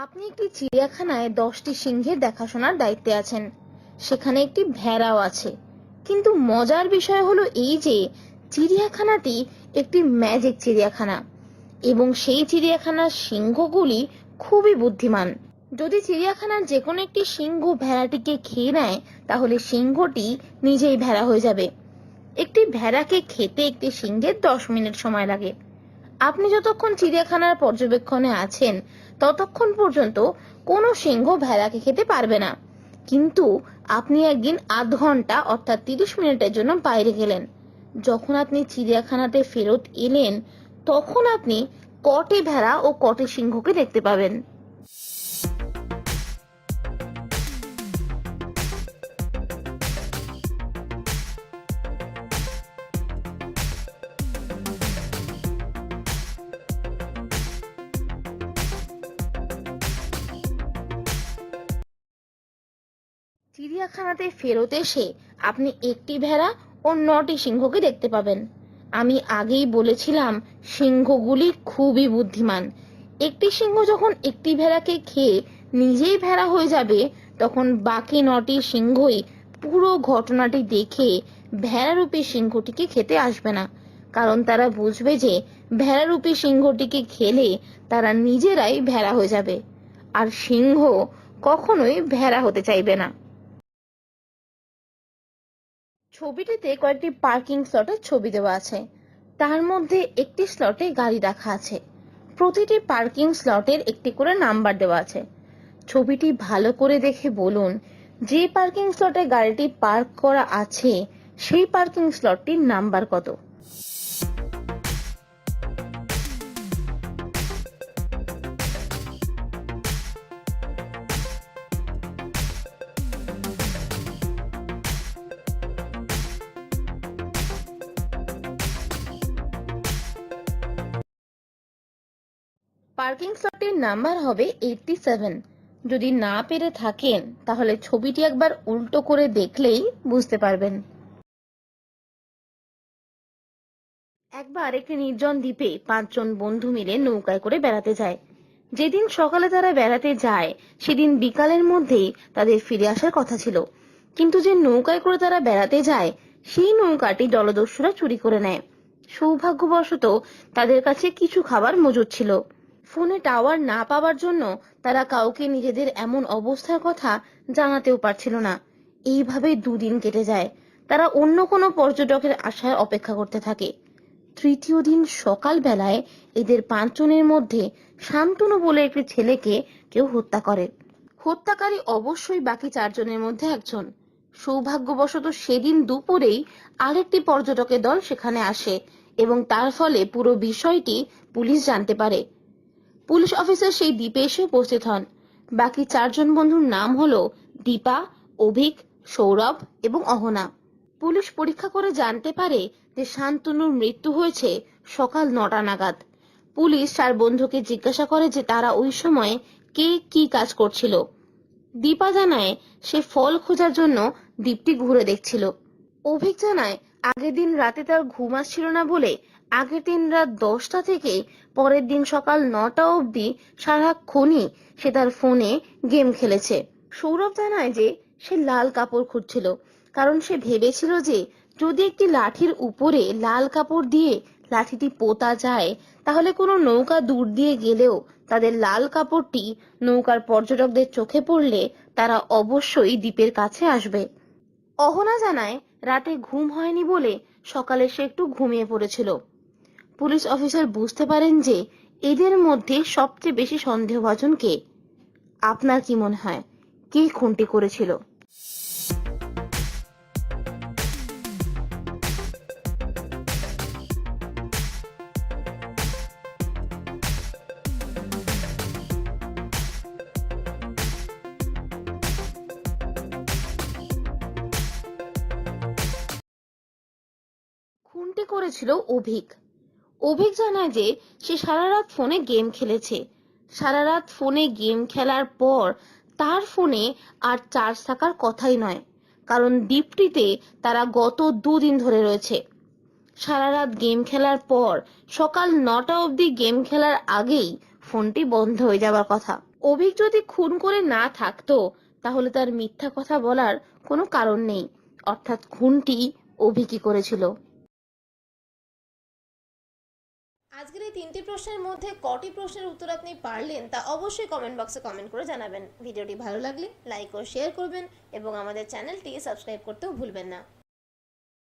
আপনি একটি চিড়িয়াখানায় 10টি সিংহের দেখাশোনার দায়িত্বে আছেন। সেখানে একটি ভেড়াও আছে। কিন্তু মজার বিষয় হলো এই যে চিড়িয়াখানাটি একটি ম্যাজিক চিড়িয়াখানা এবং সেই চিড়িয়াখানার সিংহগুলি খুবই বুদ্ধিমান। যদি চিড়িয়াখানার যে কোনো একটি সিংহ ভেড়াটিকে খেয়ে নেয় তাহলে সিংহটি নিজেই ভেড়া হয়ে যাবে। একটি ভেড়াকে খেতে একটি সিংহের 10 মিনিট সময় লাগে। আপনি যতক্ষণ চিড়িয়াখানার পর্যবেক্ষণে আছেন ততক্ষণ পর্যন্ত কোনো সিংহ ভেড়াকে খেতে পারবে না। কিন্তু আপনি একদিন আধ ঘন্টা অর্থাৎ 30 মিনিটের জন্য বাইরে গেলেন। যখন আপনি চিড়িয়াখানাতে ফেরত এলেন তখন আপনি কটি ভেড়া ও কটি সিংহকে দেখতে পাবেন? চিড়িয়াখানাতে ফেরত এসে আপনি একটি ভেড়া ও 9টি সিংহকে দেখতে পাবেন। আমি আগেই বলেছিলাম সিংহগুলি খুবই বুদ্ধিমান। একটি সিংহ যখন একটি ভেড়াকে খেয়ে নিজেই ভেড়া হয়ে যাবে তখন বাকি 9টি সিংহই পুরো ঘটনাটি দেখে ভেড়ারূপী সিংহটিকে খেতে আসবে না, কারণ তারা বুঝবে যে ভেড়ারূপী সিংহটিকে খেলে তারা নিজেরাই ভেড়া হয়ে যাবে, আর সিংহ কখনোই ভেড়া হতে চাইবে না। ছবিটিতে কয়েকটি পার্কিং স্লটের ছবি দেওয়া আছে। তার মধ্যে একটি স্লটে গাড়ি রাখা আছে। প্রতিটি পার্কিং স্লটের একটি করে নাম্বার দেওয়া আছে। ছবিটি ভালো করে দেখে বলুন, যে পার্কিং স্লটে গাড়িটি পার্ক করা আছে সেই পার্কিং স্লটটির নাম্বার কত? পার্কিং স্লটটির নাম্বার হবে 87। যদি না পেরে থাকেন তাহলে ছবিটি একবার উল্টো করে দেখলেই বুঝতে পারবেন। একবার একটি নির্জন দ্বীপে 5জন বন্ধু মিলে নৌকায় করে বেড়াতে যায়। যেদিন সকালে তারা বেড়াতে যায় সেদিন বিকালের মধ্যেই তাদের ফিরে আসার কথা ছিল, কিন্তু যে নৌকায় করে তারা বেড়াতে যায় সেই নৌকাটি জলদস্যুরা চুরি করে নেয়। সৌভাগ্যবশত তাদের কাছে কিছু খাবার মজুদ ছিল। ফোনে টাওয়ার না পাওয়ার জন্য তারা কাউকে নিজেদের এমন অবস্থার কথা জানাতেও পারছিল না। এইভাবে 2 দিন কেটে যায়। তারা অন্য কোনো পর্যটকের আশায় অপেক্ষা করতে থাকে। তৃতীয় দিন সকাল বেলায় এদের 5জনের মধ্যে শান্তনু বলে একটি ছেলেকে কেউ হত্যা করে। হত্যাকারী অবশ্যই বাকি 4জনের মধ্যে একজন। সৌভাগ্যবশত সেদিন দুপুরেই আরেকটি পর্যটকের দল সেখানে আসে এবং তার ফলে পুরো বিষয়টি পুলিশ জানতে পারে। পুলিশ অফিসার সেই দ্বীপে এসে উপস্থিত হন। বাকি 4জন বন্ধুর নাম হলো দীপা, অভিক, সৌরভ এবং অহনা। পুলিশ পরীক্ষা করে জানতে পারে যে শান্তনুর মৃত্যু হয়েছে সকাল 9টা নাগাদ। পুলিশ 4 বন্ধুকে জিজ্ঞাসা করে যে তারা ওই সময় কে কি কাজ করছিল। দীপা জানায় সে ফল খোঁজার জন্য দ্বীপটি ঘুরে দেখছিল। অভিক জানায় আগের দিন রাতে তার ঘুম আসছিল না বলে আগের দিন রাত 10টা থেকে পরের দিন সকাল 9টা অবধি সারাক্ষণই সে তার ফোনে গেম খেলেছে। সৌরভ জানায় যে সে লাল কাপড় খুঁজছিল, কারণ সে ভেবেছিল যে যদি একটি লাঠির উপরে লাল কাপড় দিয়ে লাঠিটি পোতা যায় তাহলে কোনো নৌকা দূর দিয়ে গেলেও তাদের লাল কাপড়টি নৌকার পর্যটকদের চোখে পড়লে তারা অবশ্যই দ্বীপের কাছে আসবে। অহনা জানায় রাতে ঘুম হয়নি বলে সকালে সে একটু ঘুমিয়ে পড়েছিল। পুলিশ অফিসার বুঝতে পারেন যে এদের মধ্যে সবচেয়ে বেশি সন্দেহভাজন কে। আপনার কি মনে হয় কে খুনটি করেছিল? খুনটি করেছিল অভিক। অভিক জানায় যে সে সারা রাত ফোনে গেম খেলেছে। সারা রাত ফোনে গেম খেলার পর তার ফোনে আর চার্জ থাকার কথাই নয়, কারণ দ্বীপটিতে তারা গত 2 দিন ধরে রয়েছে। সারা রাত গেম খেলার পর সকাল 9টা অবধি গেম খেলার আগেই ফোনটি বন্ধ হয়ে যাবার কথা। অভিক যদি খুন করে না থাকতো তাহলে তার মিথ্যা কথা বলার কোনো কারণ নেই, অর্থাৎ খুনটি অভিকই করেছিল। আজকের এই 3টি প্রশ্নের মধ্যে কটি প্রশ্নের উত্তর আপনি পারলেন তা অবশ্যই কমেন্ট বক্সে কমেন্ট করে জানাবেন। ভিডিওটি ভালো লাগলে লাইক ও শেয়ার করবেন এবং আমাদের চ্যানেলটি সাবস্ক্রাইব করতেও ভুলবেন না।